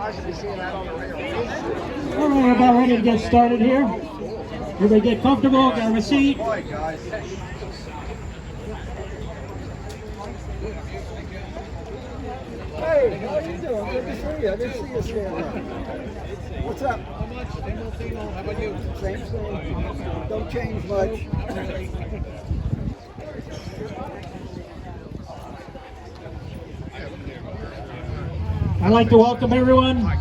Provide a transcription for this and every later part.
All right, we're about ready to get started here. Everybody get comfortable, grab a seat. Hey, how you doing? Good to see you. I didn't see you stand up. What's up? How much? How about you? Same thing. Don't change much. I'd like to welcome everyone.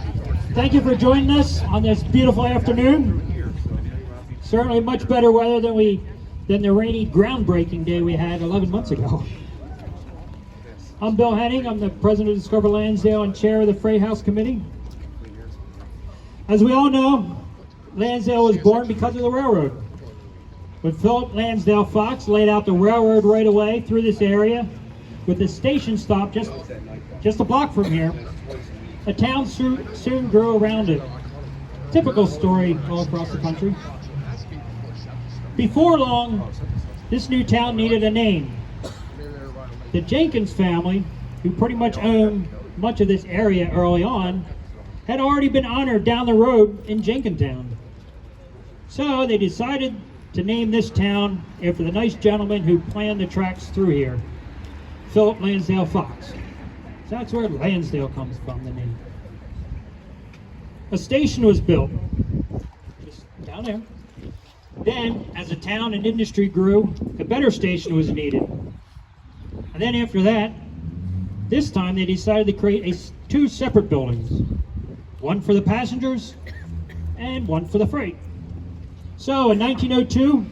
Thank you for joining us on this beautiful afternoon. Certainly much better weather than the rainy groundbreaking day we had 11 months ago. I'm Bill Henning. I'm the president of Discover Lansdale and chair of the Freight House Committee. As we all know, Lansdale was born because of the railroad. When Philip Lansdale Fox laid out the railroad right away through this area, with the station stop just a block from here, a town soon grew around it. Typical story all across the country. Before long, this new town needed a name. The Jenkins family, who pretty much owned much of this area early on, had already been honored down the road in Jenkintown. So they decided to name this town after the nice gentleman who planned the tracks through here, Philip Lansdale Fox. So that's where Lansdale comes from, the name. A station was built, just down there. Then, as the town and industry grew, a better station was needed. And then after that, this time they decided to create two separate buildings. One for the passengers and one for the freight. So in 1902,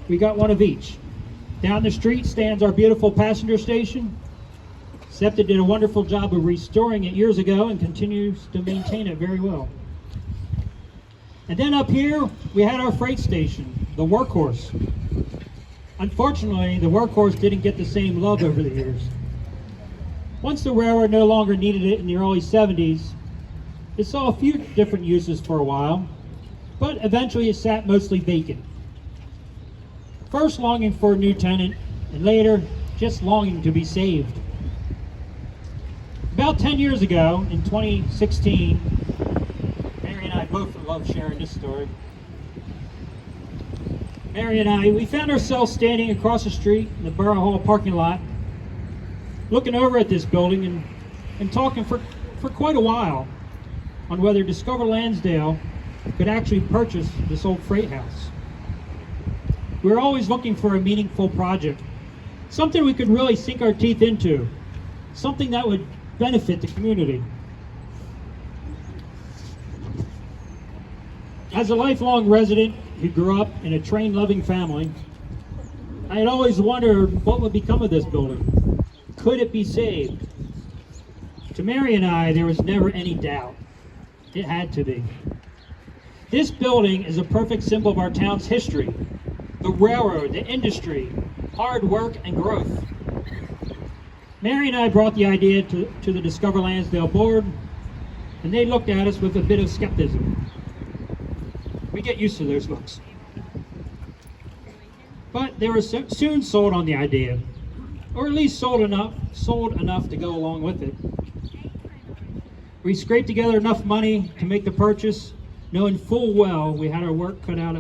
we got one of each. Down the street stands our beautiful passenger station. SEPTA did a wonderful job of restoring it years ago and continues to maintain it very well. And then up here, we had our freight station, the Workhorse. Unfortunately, the Workhorse didn't get the same love over the years. Once the railroad no longer needed it in the early 70s, it saw a few different uses for a while, but eventually it sat mostly vacant. First longing for a new tenant, and later just longing to be saved. About 10 years ago, in 2016, Mary and I both love sharing this story. Mary and I, we found ourselves standing across the street in the Borough Hall parking lot, looking over at this building and talking for quite a while on whether Discover Lansdale could actually purchase this old freight house. We were always looking for a meaningful project, something we could really sink our teeth into, something that would benefit the community. As a lifelong resident who grew up in a train-loving family, I had always wondered what would become of this building. Could it be saved? To Mary and I, there was never any doubt. It had to be. This building is a perfect symbol of our town's history, the railroad, the industry, hard work, and growth. Mary and I brought the idea to the Discover Lansdale board, and they looked at us with a bit of skepticism. We get used to those looks. But they were soon sold on the idea, or at least sold enough to go along with it. We scraped together enough money to make the purchase, knowing full well we had our work cut out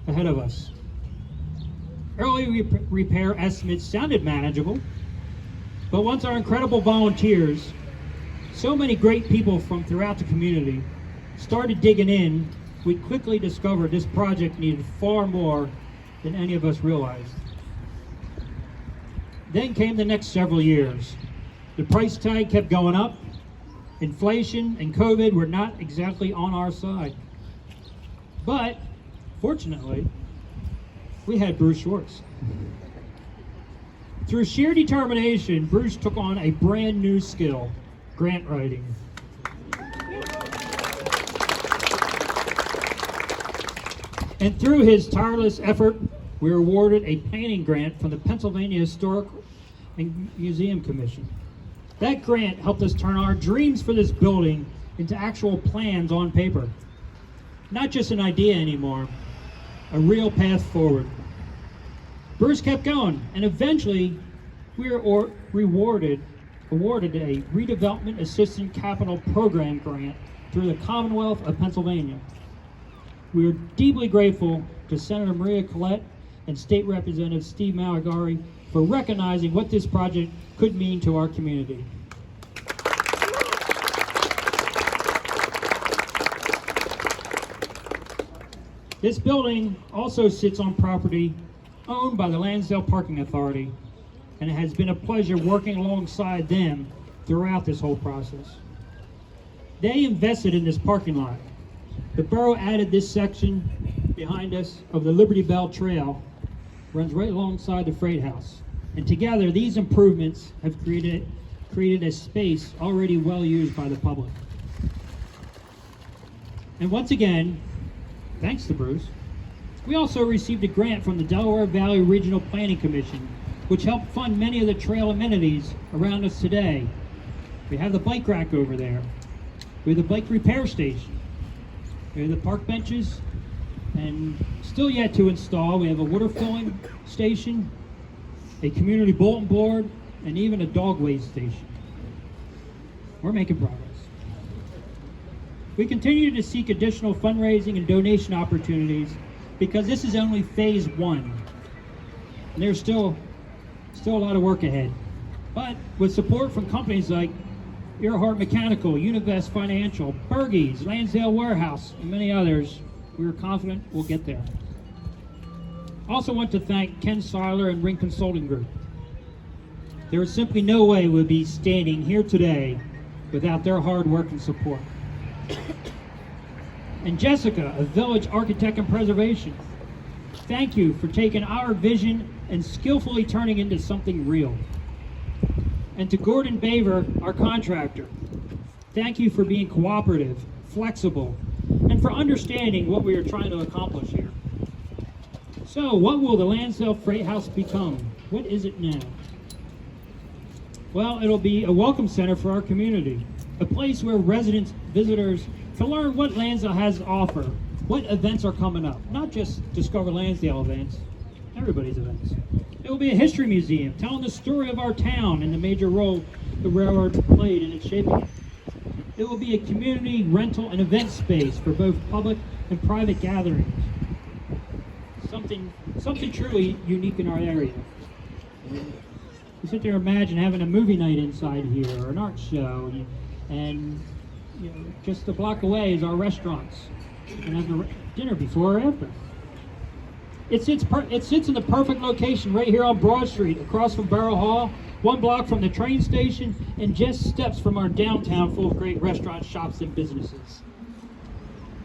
ahead of us. Early repair estimates sounded manageable, but once our incredible volunteers, so many great people from throughout the community, started digging in, we quickly discovered this project needed far more than any of us realized. Then came the next several years. The price tag kept going up. Inflation and COVID were not exactly on our side. But, fortunately, we had Bruce Schwartz. Through sheer determination, Bruce took on a brand new skill, grant writing. And through his tireless effort, we were awarded a planning grant from the Pennsylvania Historic and Museum Commission. That grant helped us turn our dreams for this building into actual plans on paper. Not just an idea anymore, a real path forward. Bruce kept going, and eventually we were rewarded awarded a Redevelopment Assistant Capital Program grant through the Commonwealth of Pennsylvania. We are deeply grateful to Senator Maria Collette and State Representative Steve Malagari for recognizing what this project could mean to our community. This building also sits on property owned by the Lansdale Parking Authority, and it has been a pleasure working alongside them throughout this whole process. They invested in this parking lot. The borough added this section behind us of the Liberty Bell Trail, runs right alongside the Freight House. And together, these improvements have created a space already well used by the public. And once again, thanks to Bruce, we also received a grant from the Delaware Valley Regional Planning Commission, which helped fund many of the trail amenities around us today. We have the bike rack over there. We have the bike repair station. We have the park benches, and still yet to install, we have a water filling station, a community bulletin board, and even a dog waste station. We're making progress. We continue to seek additional fundraising and donation opportunities because this is only phase one. And there's still a lot of work ahead. But with support from companies like Earhart Mechanical, Univest Financial, Bergey's, Lansdale Warehouse, and many others, we are confident we'll get there. I also want to thank Ken Seiler and Ring Consulting Group. There is simply no way we'd be standing here today without their hard work and support. And Jessica of Village Architect and Preservation, thank you for taking our vision and skillfully turning into something real. And to Gordon Baver, our contractor, thank you for being cooperative, flexible, and for understanding what we are trying to accomplish here. So, what will the Lansdale Freight House become? What is it now? Well, it'll be a welcome center for our community, a place where residents, visitors can learn what Lansdale has to offer, what events are coming up, not just Discover Lansdale events, everybody's events. It will be a history museum telling the story of our town and the major role the railroad played in its shaping it. It will be a community rental and event space for both public and private gatherings. Something truly unique in our area. You sit there and imagine having a movie night inside here or an art show, and you know, just a block away is our restaurants and have a dinner before or after. It sits in the perfect location right here on Broad Street, across from Borough Hall, 1 block from the train station, and just steps from our downtown full of great restaurants, shops, and businesses.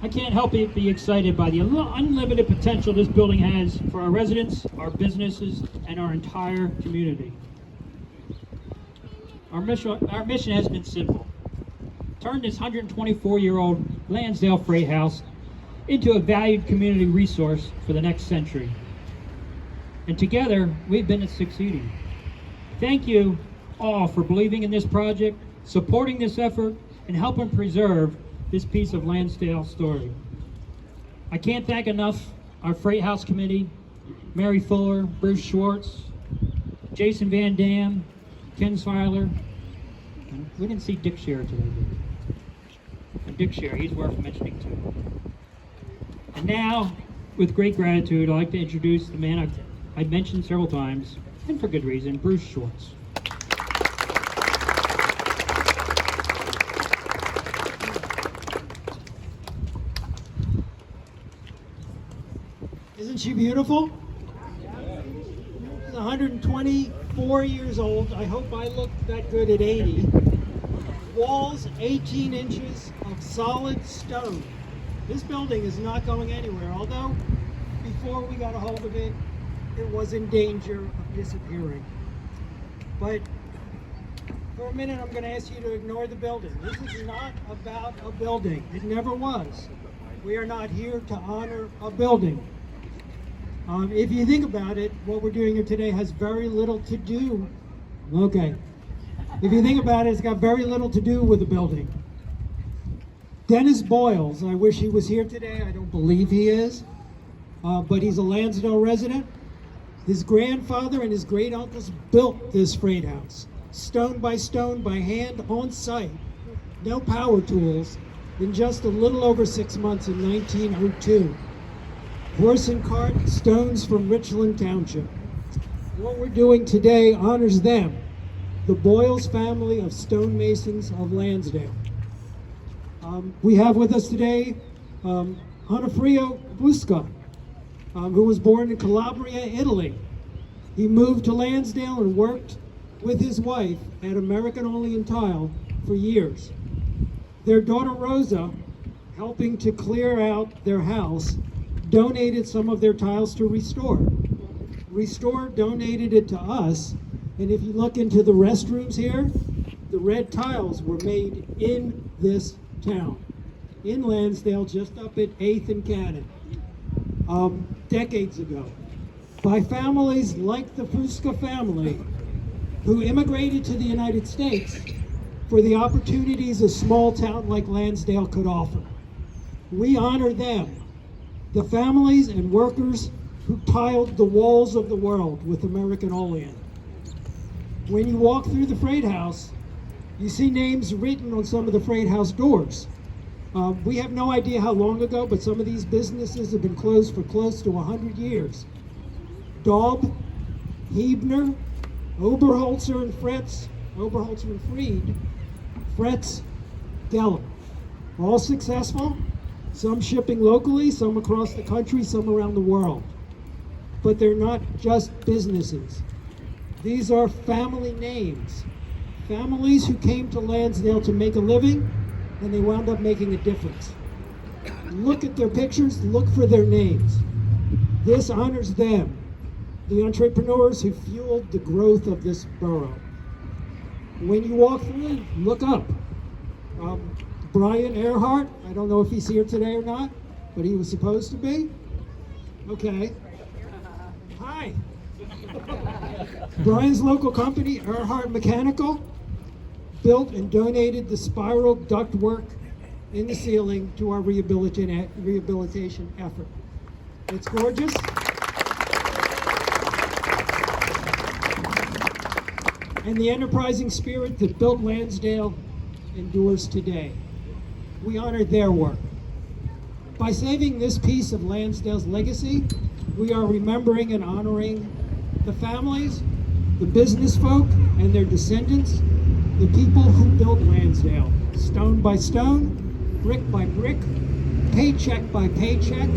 I can't help but be excited by the unlimited potential this building has for our residents, our businesses, and our entire community. Our mission has been simple. Turn this 124-year-old Lansdale Freight House into a valued community resource for the next century. And together, we've been succeeding. Thank you all for believing in this project, supporting this effort, and helping preserve this piece of Lansdale story. I can't thank enough our Freight House Committee, Mary Fuller, Bruce Schwartz, Jason Van Dam, Ken Seiler. We didn't see Dick Scherer today, did we? And Dick Scherer, he's worth mentioning too. And now, with great gratitude, I'd like to introduce the man I've mentioned several times, and for good reason, Bruce Schwartz. Isn't she beautiful? She's 124 years old. I hope I look that good at 80. Walls 18 inches of solid stone. This building is not going anywhere, although before we got a hold of it, it was in danger of disappearing. But for a minute, I'm going to ask you to ignore the building. This is not about a building. It never was. We are not here to honor a building. If you think about it, what we're doing here today has very little to do. Okay. If you think about it, it's got very little to do with the building. Dennis Boyles, I wish he was here today. I don't believe he is. But he's a Lansdale resident. His grandfather and his great uncles built this freight house. stone by hand, on site, no power tools, in just a little over 6 months in 1902. Horse and cart, stones from Richland Township. What we're doing today honors them, the Boyles family of stonemasons of Lansdale. We have with us today Onofrio Busca, who was born in Calabria, Italy. He moved to Lansdale and worked with his wife at American Olean Tile for years. Their daughter Rosa, helping to clear out their house, donated some of their tiles to Restore. Restore donated it to us, and if you look into the restrooms here, the red tiles were made in this town, in Lansdale, just up at 8th and Cannon, decades ago, by families like the Fusca family, who immigrated to the United States for the opportunities a small town like Lansdale could offer. We honor them, the families and workers who tiled the walls of the world with American Olean. When you walk through the freight house, you see names written on some of the freight house doors. We have no idea how long ago, but some of these businesses have been closed for close to 100 years. Daub, Hebner, Oberholzer and Fretz, Oberholzer and Fried, Fretz, Geller. All successful, some shipping locally, some across the country, some around the world. But they're not just businesses. These are family names. Families who came to Lansdale to make a living, and they wound up making a difference. Look at their pictures, look for their names. This honors them, the entrepreneurs who fueled the growth of this borough. When you walk through, look up. Brian Earhart, I don't know if he's here today or not, but he was supposed to be. Okay. Hi. Brian's local company, Earhart Mechanical, built and donated the spiral ductwork in the ceiling to our rehabilitation effort. It's gorgeous. And the enterprising spirit that built Lansdale endures today. We honor their work. By saving this piece of Lansdale's legacy, we are remembering and honoring the families, the business folk, and their descendants, the people who built Lansdale, stone by stone, brick by brick, paycheck by paycheck,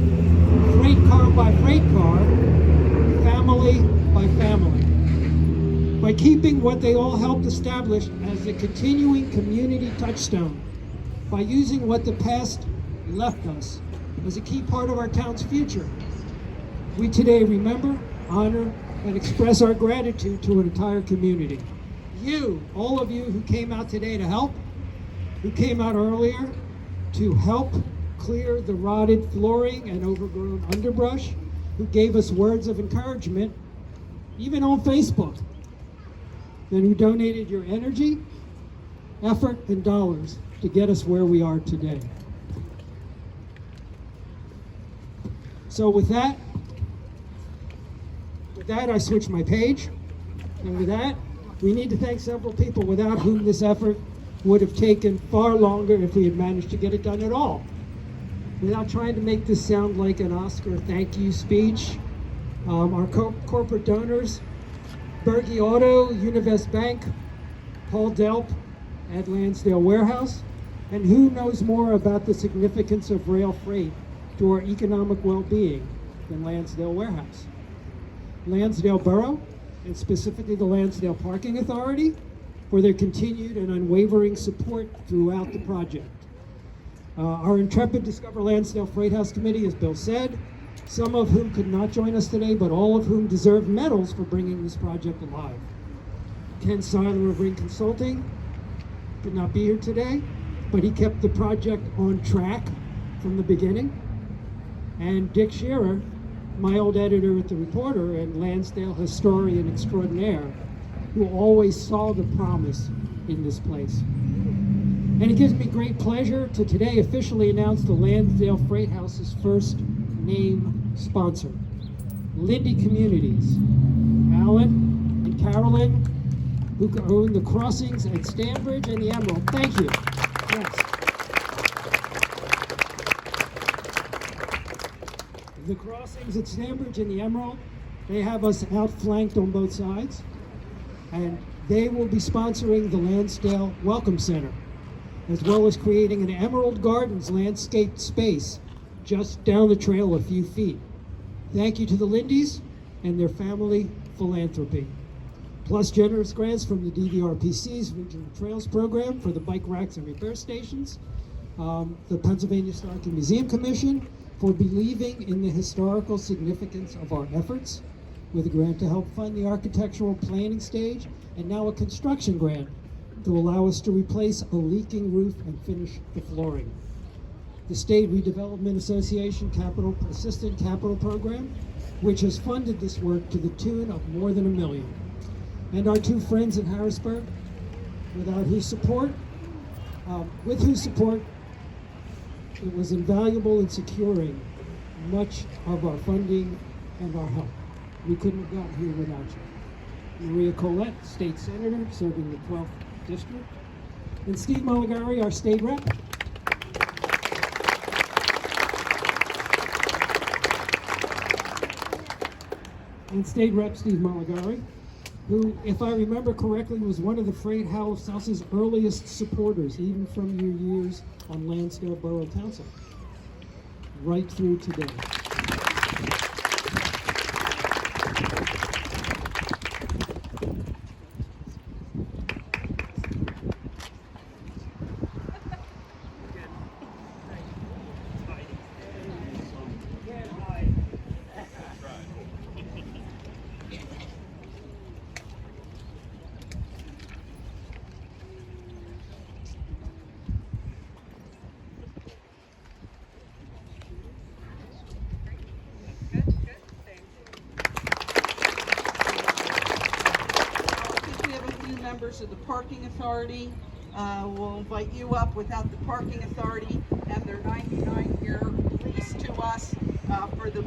freight car by freight car, family by family. By keeping what they all helped establish as a continuing community touchstone, by using what the past left us as a key part of our town's future, we today remember, honor, and express our gratitude to an entire community. You, all of you who came out today to help, who came out earlier to help clear the rotted flooring and overgrown underbrush, who gave us words of encouragement, even on Facebook, and who donated your energy, effort, and dollars to get us where we are today. So with that, I switch my page. And with that, we need to thank several people without whom this effort would have taken far longer if we had managed to get it done at all. Without trying to make this sound like an Oscar thank you speech, our corporate donors, Berge Auto, Univest Bank, Paul Delp at Lansdale Warehouse, and who knows more about the significance of rail freight to our economic well-being than Lansdale Warehouse. Lansdale Borough, and specifically the Lansdale Parking Authority, for their continued and unwavering support throughout the project. Our intrepid Discover Lansdale Freight House Committee, as Bill said, some of whom could not join us today, but all of whom deserve medals for bringing this project alive. Ken Seiler of Ring Consulting could not be here today, but he kept the project on track from the beginning. And Dick Shearer, my old editor at The Reporter and Lansdale historian extraordinaire, who always saw the promise in this place. And it gives me great pleasure to today officially announce the Lansdale Freight House's first name sponsor, Lindy Communities. Alan and Carolyn, who own the crossings at Stanbridge and the Emerald. Thank you. Yes. The crossings at Stanbridge and the Emerald, they have us outflanked on both sides, and they will be sponsoring the Lansdale Welcome Center, as well as creating an Emerald Gardens landscaped space just down the trail a few feet. Thank you to the Lindys and their family philanthropy. Plus generous grants from the DVRPC's Regional Trails Program for the bike racks and repair stations, the Pennsylvania Historical Museum Commission for believing in the historical significance of our efforts, with a grant to help fund the architectural planning stage, and now a construction grant to allow us to replace a leaking roof and finish the flooring. The State Redevelopment Association Assistant Capital Program, which has funded this work to the tune of more than $1 million. And our two friends in Harrisburg, with whose support it was invaluable in securing much of our funding and our help. We couldn't have gotten here without you. Maria Collette, State Senator, serving the 12th District. And Steve Mulligary, our State Rep. And State Rep Steve Mulligary, who, if I remember correctly, was one of the Freight House's earliest supporters, even from your years on Lansdale Borough Council, right through today. Members of the Parking Authority. We'll invite you up without the Parking Authority and their 99-year lease to us for the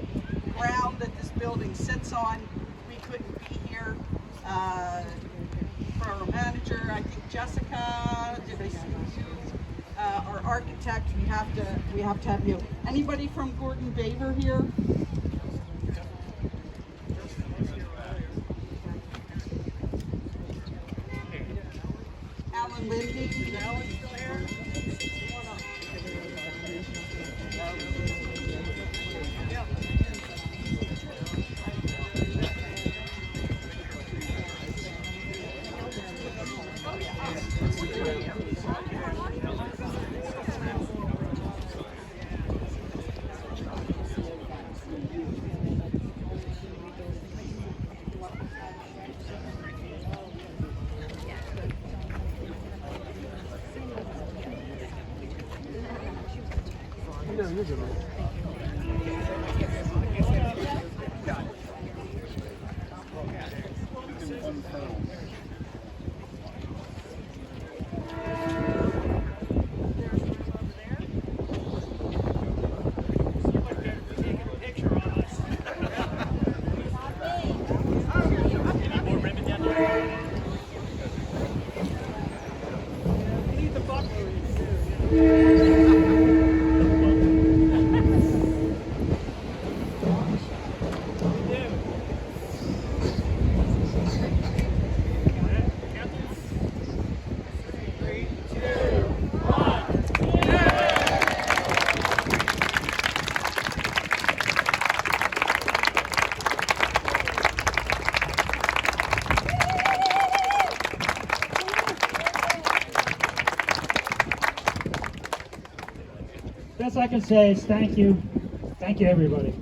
ground that this building sits on. We couldn't be here for our manager. I think Jessica, did I see you? Our architect, we have to have you. Anybody from Gordon Baver here? Lindy, is Alan still here? Come on up. Best I can say is thank you. Thank you, everybody.